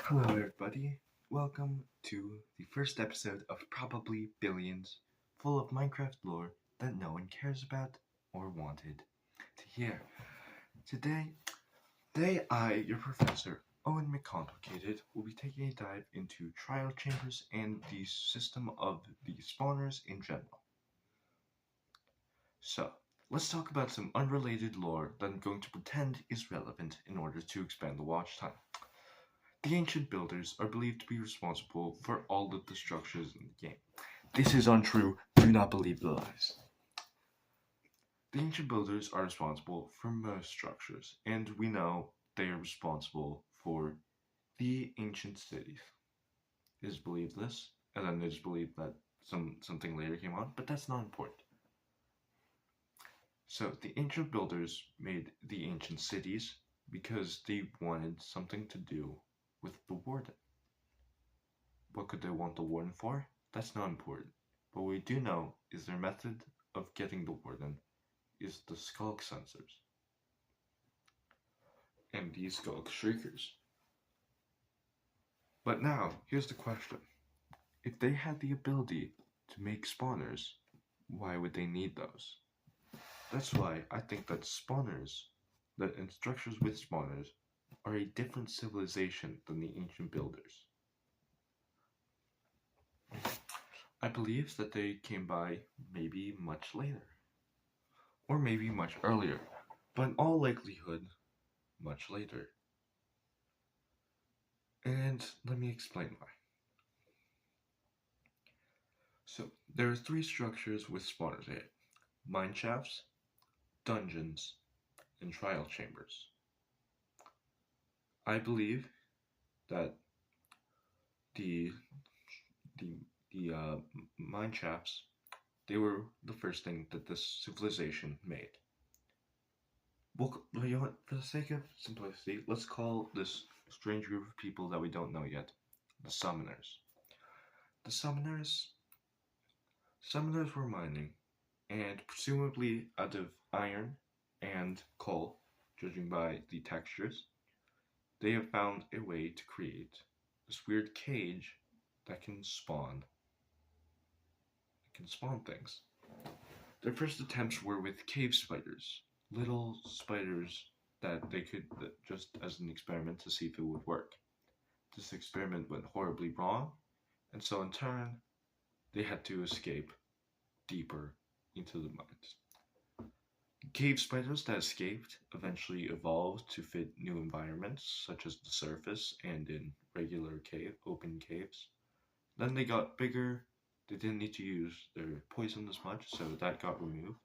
Hello, everybody. Welcome to the first episode of Probably Billions, full of Minecraft lore that no one cares about or wanted to hear. Today, I, your professor, Owen McComplicated, will be taking a dive into trial chambers and the system of the spawners in general. So, let's talk about some unrelated lore that I'm going to pretend is relevant in order to expand the watch time. The ancient builders are believed to be responsible for all of the structures in the game. This is untrue. Do not believe the lies. The ancient builders are responsible for most structures, and we know they are responsible for the ancient cities. It is believed this, and then it is believed that something later came on, but that's not important. So the ancient builders made the ancient cities because they wanted something to do with the warden. What could they want the warden for? That's not important. What we do know is their method of getting the warden is the skulk sensors and the skulk shriekers. But now, here's the question. If they had the ability to make spawners, why would they need those? That's why I think that and structures with spawners, are a different civilization than the ancient builders. I believe that they came by maybe much later, or maybe much earlier, but in all likelihood, much later. And let me explain why. So, there are three structures with spawners in it: mine shafts, dungeons, and trial chambers. I believe that the mine shafts, they were the first thing that this civilization made. Well, you know what? For the sake of simplicity, let's call this strange group of people that we don't know yet the summoners. The summoners were mining, and presumably out of iron and coal, judging by the textures, they have found a way to create this weird cage that can spawn things. Their first attempts were with cave spiders, little spiders that they could, just as an experiment to see if it would work. This experiment went horribly wrong, and so in turn, they had to escape deeper into the mines. Cave spiders that escaped eventually evolved to fit new environments, such as the surface and in regular open caves. Then they got bigger. They didn't need to use their poison as much, so that got removed.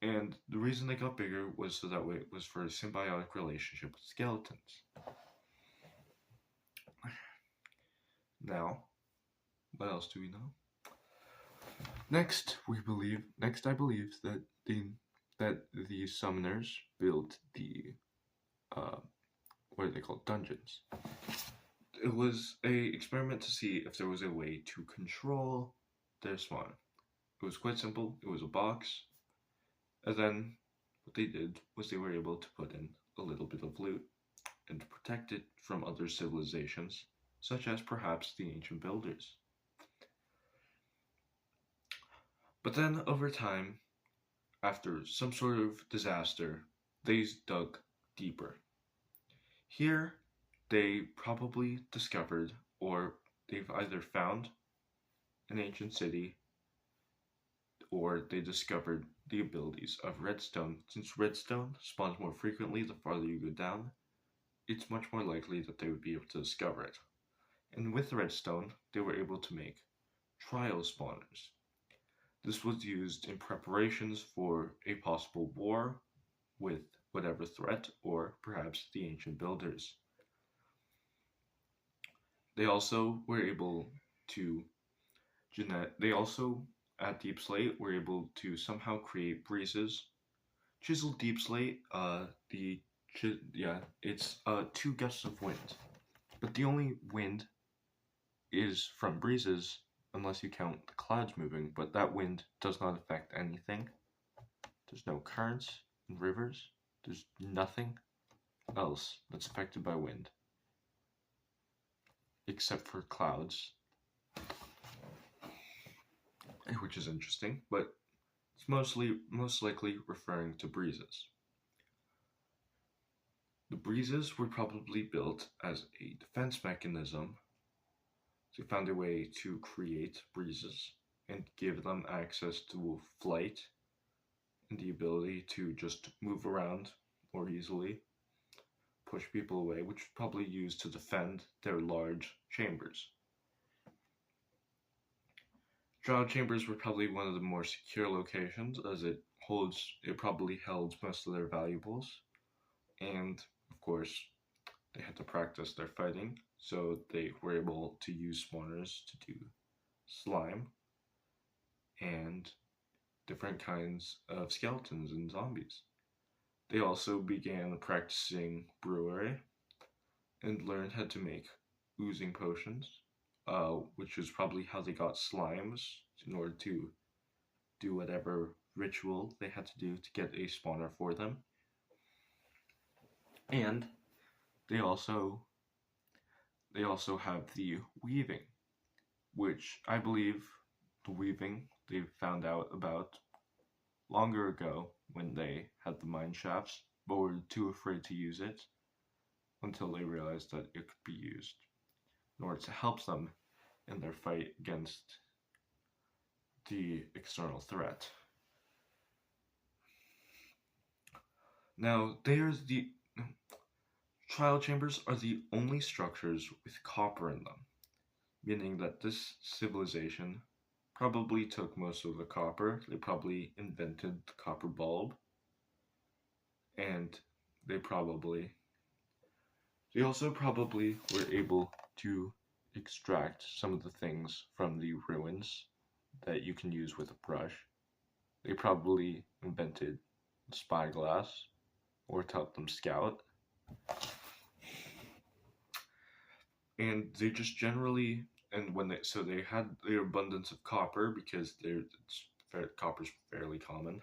And the reason they got bigger was so that way it was for a symbiotic relationship with skeletons. Now, what else do we know? Next, I believe that the summoners built the what are they called? Dungeons. It was a experiment to see if there was a way to control their spawn. It was quite simple. It was a box, and then what they did was they were able to put in a little bit of loot and to protect it from other civilizations, such as perhaps the ancient builders. But then, over time, after some sort of disaster, they dug deeper. Here, they probably discovered, or they've either found an ancient city, or they discovered the abilities of redstone. Since redstone spawns more frequently the farther you go down, it's much more likely that they would be able to discover it. And with redstone, they were able to make trial spawners. This was used in preparations for a possible war with whatever threat, or perhaps the ancient builders. They also were able to at Deep Slate were able to somehow create breezes. Chisel Deep Slate, it's 2 gusts of wind, but the only wind is from breezes unless you count the clouds moving, but that wind does not affect anything. There's no currents in rivers. There's nothing else that's affected by wind. except for clouds, which is interesting, but it's most likely referring to breezes. The breezes were probably built as a defense mechanism. They found a way to create breezes and give them access to flight and the ability to just move around more easily, push people away, which was probably used to defend their large chambers. Trial chambers were probably one of the more secure locations, as it probably held most of their valuables, and of course they had to practice their fighting, so they were able to use spawners to do slime and different kinds of skeletons and zombies. They also began practicing brewery and learned how to make oozing potions, which is probably how they got slimes in order to do whatever ritual they had to do to get a spawner for them. And they also have the weaving, which I believe the weaving they found out about longer ago when they had the mine shafts, but were too afraid to use it until they realized that it could be used in order to help them in their fight against the external threat. Now, trial chambers are the only structures with copper in them, meaning that this civilization probably took most of the copper. They probably invented the copper bulb, and they also probably were able to extract some of the things from the ruins that you can use with a brush. They probably invented spyglass or taught them scout. And they just generally, and they had their abundance of copper because copper's fairly common,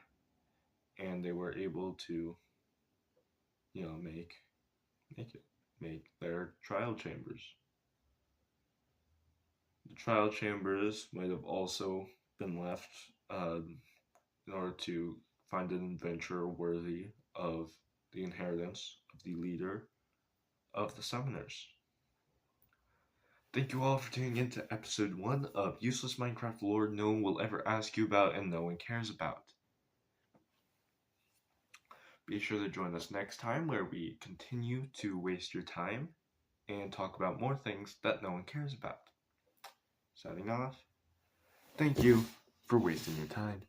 and they were able to, make their trial chambers. The trial chambers might have also been left in order to find an adventurer worthy of the inheritance of the leader of the Summoners. Thank you all for tuning in to episode 1 of Useless Minecraft Lore No One Will Ever Ask You About and No One Cares About. Be sure to join us next time where we continue to waste your time and talk about more things that no one cares about. Signing off. Thank you for wasting your time.